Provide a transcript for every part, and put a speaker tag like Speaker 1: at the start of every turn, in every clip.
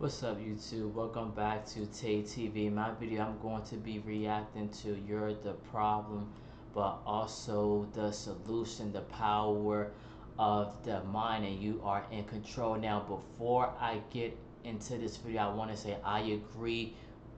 Speaker 1: What's up YouTube? Welcome back to Taee TV. In my video I'm going to be reacting to You're the Problem, but also the solution, the power of the mind, and you are in control. Now before I get into this video, I want to say I agree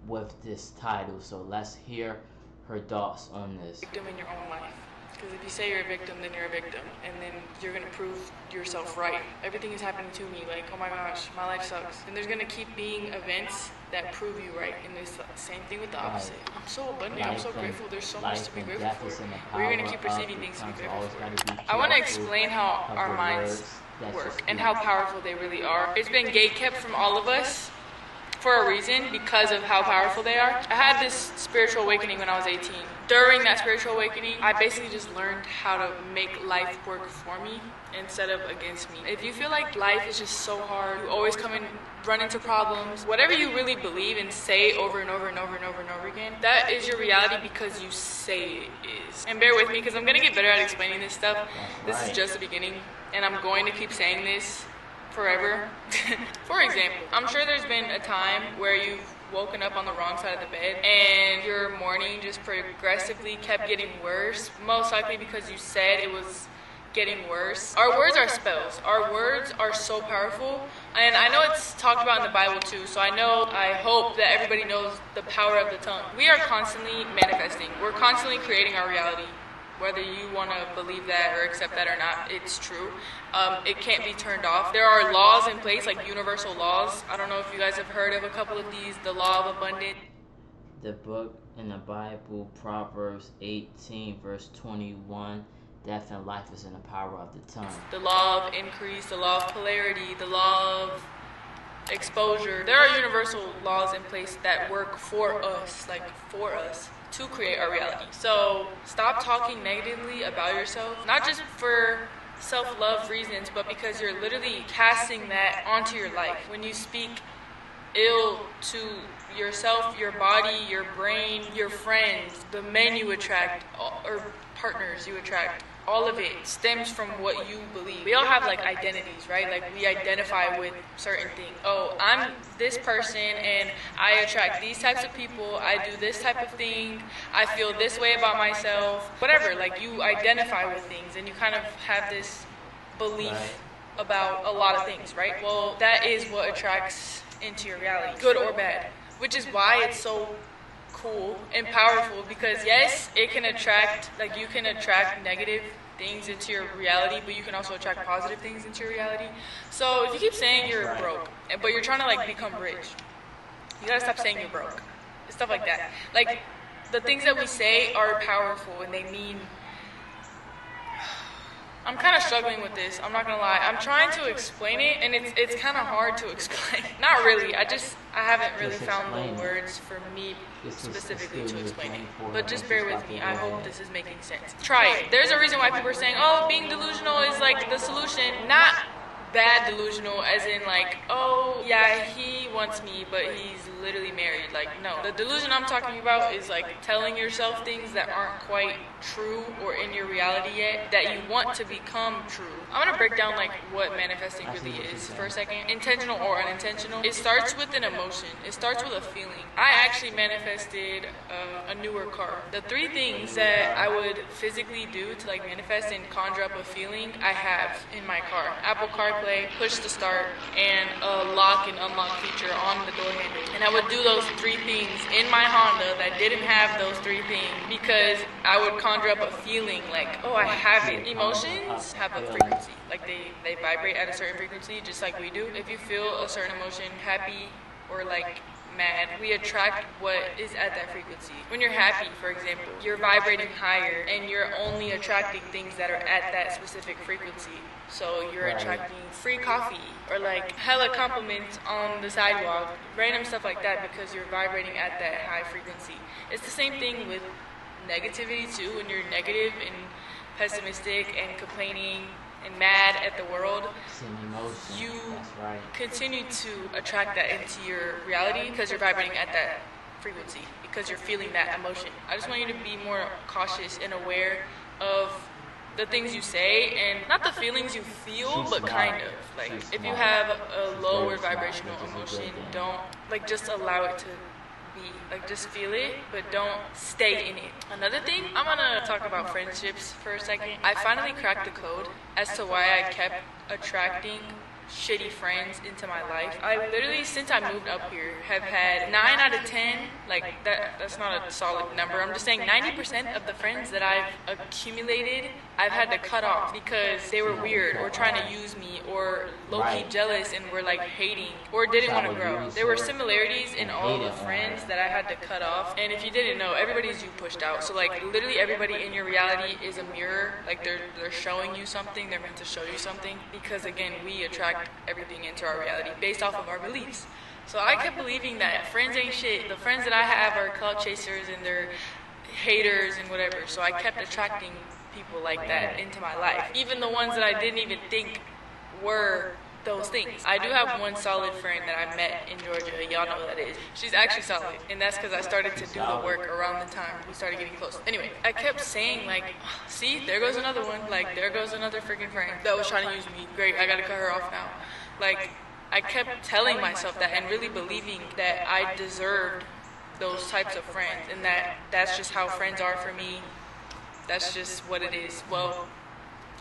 Speaker 1: with this title. So let's hear her thoughts on this.
Speaker 2: Victim in your own life. Because if you say you're a victim, then you're a victim. And then you're going to prove yourself right. Everything is happening to me. Like, oh my gosh, my life sucks. And there's going to keep being events that prove you right. And it's the same thing with the opposite. I'm so abundant. I'm so grateful. There's so much to be grateful for. We're going to keep receiving things to be grateful for. I want to explain how our minds work and how powerful they really are. It's been gatekept from all of us for a reason, because of how powerful they are. I had this spiritual awakening when I was 18. During that spiritual awakening, I basically just learned how to make life work for me instead of against me. If you feel like life is just so hard, you always run into problems, whatever you really believe and say over and over and over and over and over again, that is your reality because you say it is. And bear with me because I'm gonna get better at explaining this stuff. This is just the beginning, and I'm going to keep saying this forever. For example, I'm sure there's been a time where you've woken up on the wrong side of the bed and your morning just progressively kept getting worse, most likely because you said it was getting worse. Our words are spells. Our words are so powerful, and I know it's talked about in the Bible too, so I hope that everybody knows the power of the tongue. We are constantly manifesting. We're constantly creating our reality. Whether you want to believe that or accept that or not, it's true. It can't be turned off. There are laws in place, like universal laws. I don't know if you guys have heard of a couple of these. The law of abundance.
Speaker 1: The book in the Bible, Proverbs 18 verse 21, death and life is in the power of the tongue.
Speaker 2: The law of increase, the law of polarity, the law of exposure. There are universal laws in place that work for us, to create our reality. So stop talking negatively about yourself, not just for self-love reasons, but because you're literally casting that onto your life. When you speak ill to yourself, your body, your brain, your friends, the men you attract, or partners you attract, all of it stems from what you believe. We all have like identities, right? Like we identify with certain things. Oh, I'm this person and I attract these types of people. I do this type of thing. I feel this way about myself. Whatever, like you identify with things and you kind of have this belief about a lot of things, right? Well, that is what attracts into your reality, good or bad, which is why it's so cool and powerful, because yes, it can attract, like you can attract negative things into your reality, but you can also attract positive things into your reality. So if you keep saying you're broke, but you're trying to like become rich, you gotta stop saying you're broke. Stuff like that. Like the things that we say are powerful and they mean. I'm kind of struggling with this, I'm not gonna lie. I'm trying to explain it and it's kind of hard to explain. Not really, I haven't really found the words for me specifically to explain it. But just bear with me, I hope this is making sense. Try it. There's a reason why people are saying, oh, being delusional is like the solution. Not bad delusional as in like, oh yeah, he wants me but he's literally married. Like no, the delusion I'm talking about is like telling yourself things that aren't quite true or in your reality yet that you want to become true. I'm gonna break down like what manifesting really is for a second. Intentional or unintentional, it starts with an emotion. It starts with a feeling. I actually manifested a newer car. The three things that I would physically do to like manifest and conjure up a feeling I have in my car: Apple CarPlay, push to start, and a lock and unlock feature on the door handle. And I would do those three things in my Honda that didn't have those three things because I would conjure up a feeling like, oh, I have it. Emotions have a frequency. Like they vibrate at a certain frequency just like we do. If you feel a certain emotion, happy or like mad, we attract what is at that frequency. When you're happy, for example, you're vibrating higher and you're only attracting things that are at that specific frequency. So you're attracting free coffee or like hella compliments on the sidewalk, random stuff like that, because you're vibrating at that high frequency. It's the same thing with negativity too. When you're negative and pessimistic and complaining and mad at the world, you continue to attract that into your reality because you're vibrating at that frequency, because you're feeling that emotion. I just want you to be more cautious and aware of the things you say and not the feelings you feel, but kind of. Like, if you have a lower vibrational emotion, don't, like, just allow it to be. Like, just feel it, but don't stay in it. Another thing, I'm gonna talk about friendships for a second. I finally cracked the code as to why I kept attracting shitty friends into my life. I literally, since I moved up here, have had 9 out of 10, like that's not a solid number, I'm just saying 90% of the friends that I've accumulated, I've had to cut off because they were weird or trying to use me or low-key jealous and were like hating or didn't want to grow. There were similarities in all the friends that I had to cut off, and if you didn't know, everybody's you pushed out. So like literally everybody in your reality is a mirror. Like they're showing you something, they're meant to show you something, because again, we attract everything into our reality based off of our beliefs. So I kept believing that friends ain't shit. The friends that I have are clout chasers and they're haters and whatever. So I kept attracting people like that into my life, even the ones that I didn't even think were those things. I do have one solid friend that I met in Georgia. Y'all know who that is. She's actually solid, and that's because I started to do the work around the time we started getting close. Anyway, I kept saying like, see, there goes another one. Like, there goes another freaking friend that was trying to use me. Great, I gotta cut her off now. Like, I kept telling myself that and really believing that I deserved those types of friends, and that's just how friends are for me. That's just what it is. Well,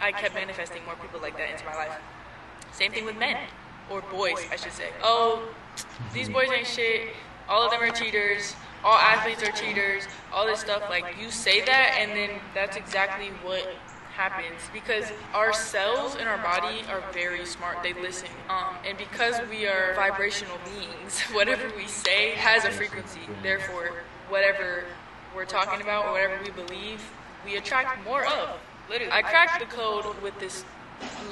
Speaker 2: I kept manifesting more people like that into my life. Same thing with men, or boys, I should say. Oh, these boys ain't shit. All of them are cheaters. All athletes are cheaters. All this stuff. Like, you say that, and then that's exactly what happens, because our cells in our body are very smart. They listen. And because we are vibrational beings, whatever we say has a frequency. Therefore, whatever we're talking about or whatever we believe, we attract more of. Literally. I cracked the code with this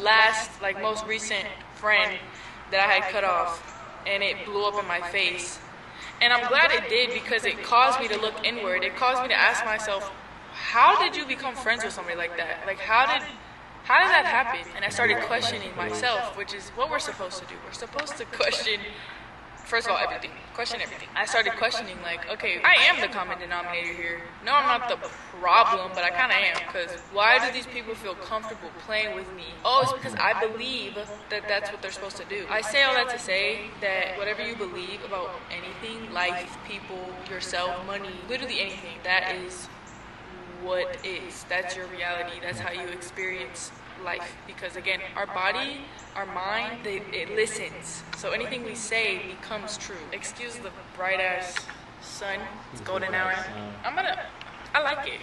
Speaker 2: last, like, most recent friend that I had cut off, and it blew up in my face. And I'm glad it did, because it caused me to look inward. It caused me to ask myself, how did you become friends with somebody like that? Like, how did that happen? And I started questioning myself, which is what we're supposed to do. We're supposed to question, first of all, everything. Question everything. I started questioning, like, okay, I am the common denominator here. No, I'm not the problem, but I kind of am, because why do these people feel comfortable playing with me? Oh, it's because I believe that that's what they're supposed to do. I say all that to say that whatever you believe about anything, life, people, yourself, money, literally anything, that is what is. That's your reality. That's how you experience life. Because again, our body, our mind, it listens. So anything we say becomes true. Excuse the bright ass sun. It's golden hour. I like it.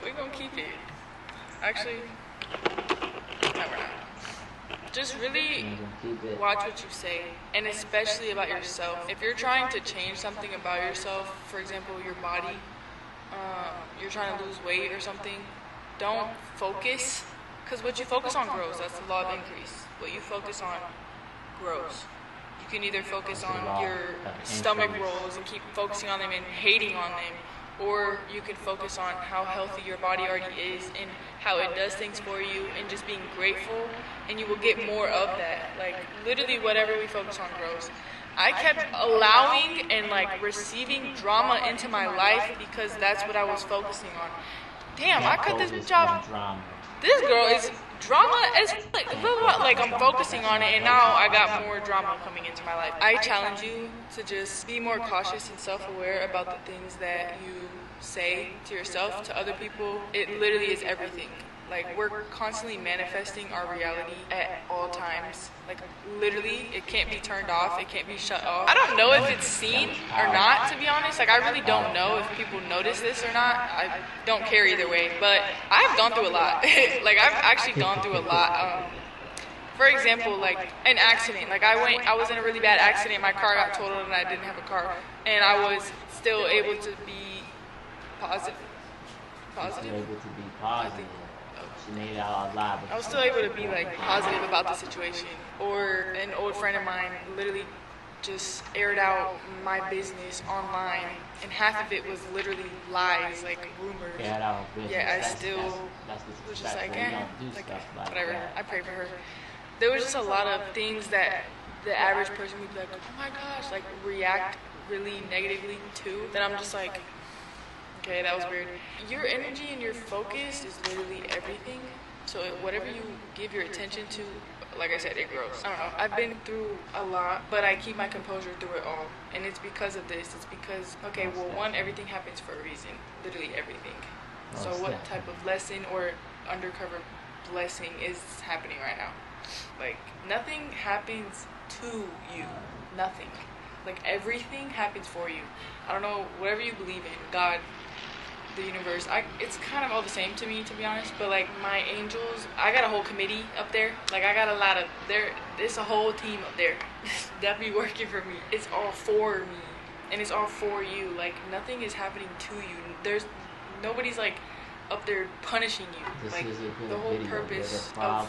Speaker 2: We're gonna keep it. Actually, no, we're not. Just really watch what you say, and especially about yourself. If you're trying to change something about yourself, for example, your body, you're trying to lose weight or something, don't focus, because what you focus on grows. That's the law of increase. What you focus on grows. You can either focus on your stomach rolls and keep focusing on them and hating on them, or you can focus on how healthy your body already is and how it does things for you, and just being grateful, and you will get more of that. Like, literally whatever we focus on grows. I kept allowing and like receiving drama into my life because that's what I was focusing on. Damn, I cut this job. This girl is drama as like I'm focusing on it, and now I got more drama coming into my life. I challenge you to just be more cautious and self-aware about the things that you say to yourself, to other people. It literally is everything. Like, we're constantly manifesting our reality at all times. Like, literally, it can't be turned off. It can't be shut off. I don't know if it's seen or not, to be honest. Like, I really don't know if people notice this or not. I don't care either way. But I've gone through a lot. Like, I've actually gone through a lot. For example, like, an accident. Like, I was in a really bad accident. My car got totaled and I didn't have a car. And I was still able to be positive. Positive?
Speaker 1: Able to be positive. I
Speaker 2: was still able to be like positive about the situation. Or an old friend of mine literally just aired out my business online, and half of it was literally lies, like rumors. Yeah, I still was just like, whatever. I pray for her. There was just a lot of things that the average person would be like, oh my gosh, like react really negatively to, that I'm just like, Okay, that was weird. Your energy and your focus is literally everything. So whatever you give your attention to, like I said, it grows. I don't know. I've been through a lot, but I keep my composure through it all. And it's because of this. It's because, okay, well, one, everything happens for a reason. Literally everything. So what type of lesson or undercover blessing is happening right now? Like, nothing happens to you. Nothing. Like, everything happens for you. I don't know, whatever you believe in, God, the universe, it's kind of all the same to me, to be honest. But like my angels, I got a whole committee up there. Like I got a lot of there's a whole team up there that be working for me. It's all for me, and it's all for you. Like nothing is happening to you. Nobody's like up there punishing you.
Speaker 1: This
Speaker 2: like
Speaker 1: is a good
Speaker 2: the whole
Speaker 1: video,
Speaker 2: purpose
Speaker 1: of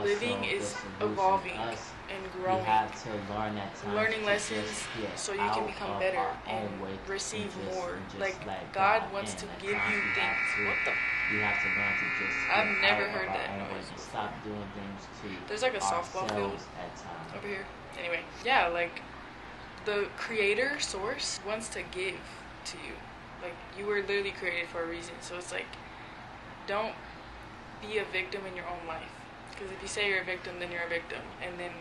Speaker 2: living is evolving and growing.
Speaker 1: We have to learn at times,
Speaker 2: learning lessons so you can become better and receive more. Like God wants to give you things. What the?
Speaker 1: We have to learn to just
Speaker 2: I've never heard that noise.
Speaker 1: Stop doing things to
Speaker 2: There's like a softball field
Speaker 1: at times.
Speaker 2: over here. Anyway, yeah, like the creator source wants to give to you. Like you were literally created for a reason. So it's like, don't be a victim in your own life. Because if you say you're a victim, then you're a victim, and then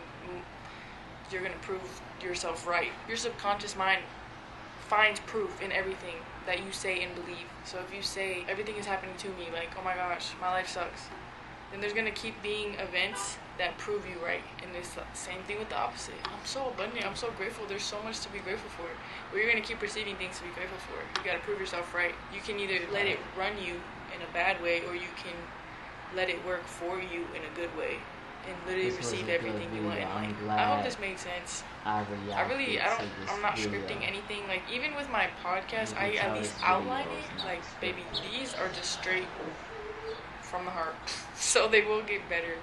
Speaker 2: you're gonna prove yourself right. Your subconscious mind finds proof in everything that you say and believe. So if you say everything is happening to me, like, oh my gosh, my life sucks, then there's gonna keep being events that prove you right. And it's the same thing with the opposite. I'm so abundant, I'm so grateful, there's so much to be grateful for. But you're gonna keep receiving things to be grateful for. You gotta prove yourself right. You can either let it run you in a bad way, or you can let it work for you in a good way and literally receive everything you want in life. I hope this made sense. I'm not scripting anything. Like even with my podcast, I at least outline it. Like baby, these are just straight from the heart. So they will get better.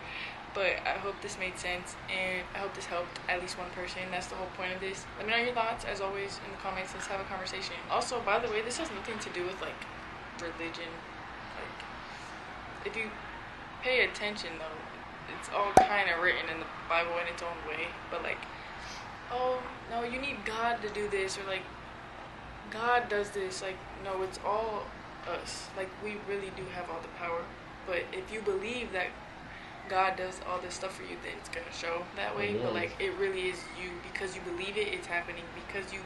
Speaker 2: But I hope this made sense, and I hope this helped at least one person. That's the whole point of this. Let me know your thoughts, as always, in the comments. Let's have a conversation. Also, by the way, this has nothing to do with like religion. Like if you pay attention though, it's all kind of written in the Bible in its own way. But like, oh no, you need God to do this, or like God does this. Like no, it's all us. Like we really do have all the power. But if you believe that God does all this stuff for you, then it's gonna show that way. But like it really is you, because you believe it, it's happening. Because you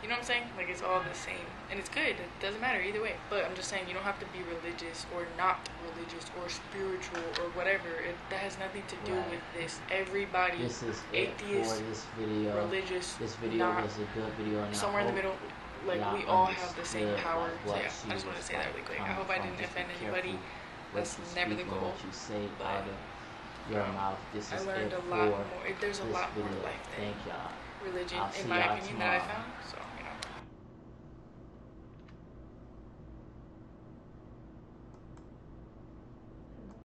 Speaker 2: know what I'm saying? Like it's all the same, and it's good. It doesn't matter either way. But I'm just saying you don't have to be religious or not religious or spiritual or whatever. That has nothing to do with this. Everybody,
Speaker 1: this is
Speaker 2: atheist,
Speaker 1: for this video.
Speaker 2: Religious,
Speaker 1: this video
Speaker 2: not,
Speaker 1: was a good video. And
Speaker 2: somewhere in the middle. Like we all have the same power. So yeah, I just want to say that really quick. I hope I didn't offend anybody. That's never the goal.
Speaker 1: What you say out of your mouth. This is
Speaker 2: I learned a lot more. There's a lot more to life than religion, in my opinion, that I found. So.